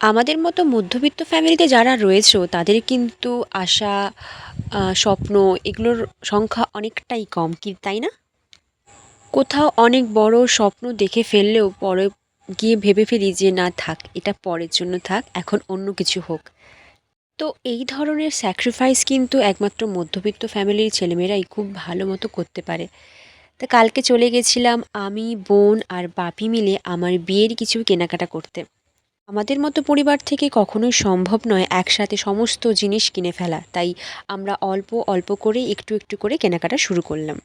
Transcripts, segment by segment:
আমাদের মতো মধ্যবিত্ত ফ্যামিলিতে যারা রয়েছো তাদের কিন্তু আশা, স্বপ্ন এগুলোর সংখ্যা অনেকটাই কম, কি তাই না? কোথাও অনেক বড় স্বপ্ন দেখে ফেললেও পরে গিয়ে ভেবে ফেলি যে না থাক, এটা পরের জন্য থাক, এখন অন্য কিছু হোক। তো এই ধরনের স্যাক্রিফাইস কিন্তু একমাত্র মধ্যবিত্ত ফ্যামিলির ছেলেমেয়েরাই খুব ভালো মতো করতে পারে। তা কালকে চলে গেছিলাম আমি, বোন আর বাপি মিলে আমার বিয়ের কিছু কেনাকাটা করতে। আমাদের মতো পরিবার থেকে কখনোই সম্ভব নয় একসাথে সমস্ত জিনিস কিনে ফেলা, তাই আমরা অল্প অল্প করে একটু একটু করে কেনাকাটা শুরু করলাম।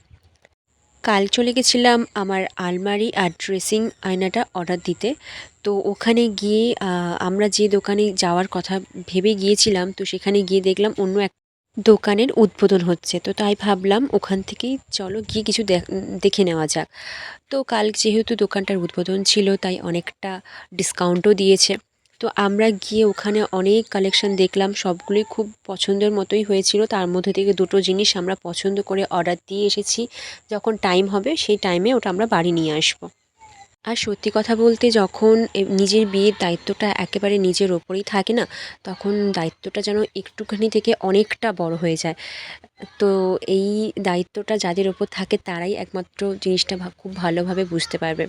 কাল চলে গেছিলাম আমার আলমারি আর ড্রেসিং আয়নাটা অর্ডার দিতে। তো ওখানে গিয়ে আমরা যে দোকানে যাওয়ার কথা ভেবে গিয়েছিলাম, তো সেখানে গিয়ে দেখলাম অন্য এক দোকানের উদ্বোধন হচ্ছে, তো তাই ভাবলাম ওখান থেকেই চলো গিয়ে কিছু দেখে নেওয়া যাক। তো কাল যেহেতু দোকানটার উদ্বোধন ছিল তাই অনেকটা ডিসকাউন্টও দিয়েছে। তো আমরা গিয়ে ওখানে অনেক কালেকশন দেখলাম, সবগুলোই খুব পছন্দের মতোই হয়েছিল। তার মধ্যে থেকে দুটো জিনিস আমরা পছন্দ করে অর্ডার দিয়ে এসেছি, যখন টাইম হবে সেই টাইমে ওটা আমরা বাড়ি নিয়ে আসবো। আর সত্যি কথা বলতে যখন নিজের বিয়ের দায়িত্বটা একেবারে নিজের ওপরেই থাকে না, তখন দায়িত্বটা যেন একটুখানি থেকে অনেকটা বড় হয়ে যায়। তো এই দায়িত্বটা যাদের ওপর থাকে তারাই একমাত্র জিনিসটা খুব ভালোভাবে বুঝতে পারবে।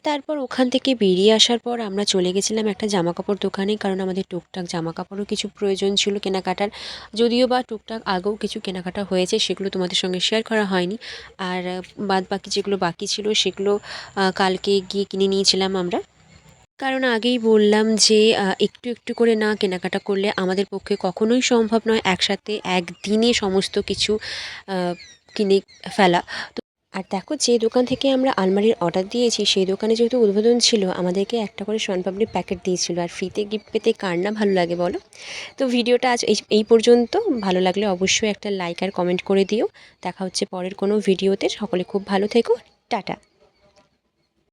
তারপর ওখান থেকে বেরিয়ে আসার পর আমরা চলে গেছিলাম একটা জামাকাপড় দোকানে, কারণ আমাদের টুকটাক জামাকাপড়ও কিছু প্রয়োজন ছিল কেনাকাটার। যদিও বা টুকটাক আগেও কিছু কেনাকাটা হয়েছে, সেগুলো তোমাদের সঙ্গে শেয়ার করা হয়নি। আর বাদ বাকি যেগুলো বাকি ছিল সেগুলো কালকে গিয়ে কিনে নিয়েছিলাম আমরা। কারণ আগেই বললাম যে একটু একটু করে না কেনাকাটা করলে আমাদের পক্ষে কখনোই সম্ভব নয় একসাথে একদিনে সমস্ত কিছু আহ, কিনে ফেলা। আর দেখো, যে দোকান থেকে আমরা আলমারির অর্ডার দিয়েছি সেই দোকানে যেহেতু উদ্বোধন ছিল, আমাদেরকে একটা করে শনপাপড়ির প্যাকেট দিয়েছিল। আর ফ্রিতে গিফট পেতে কার না ভালো লাগে বলো? তো ভিডিওটা আজ এই এই পর্যন্ত। ভালো লাগলে অবশ্যই একটা লাইক আর কমেন্ট করে দিও। দেখা হচ্ছে পরের কোনো ভিডিওতে। সকলে খুব ভালো থেকো। টাটা।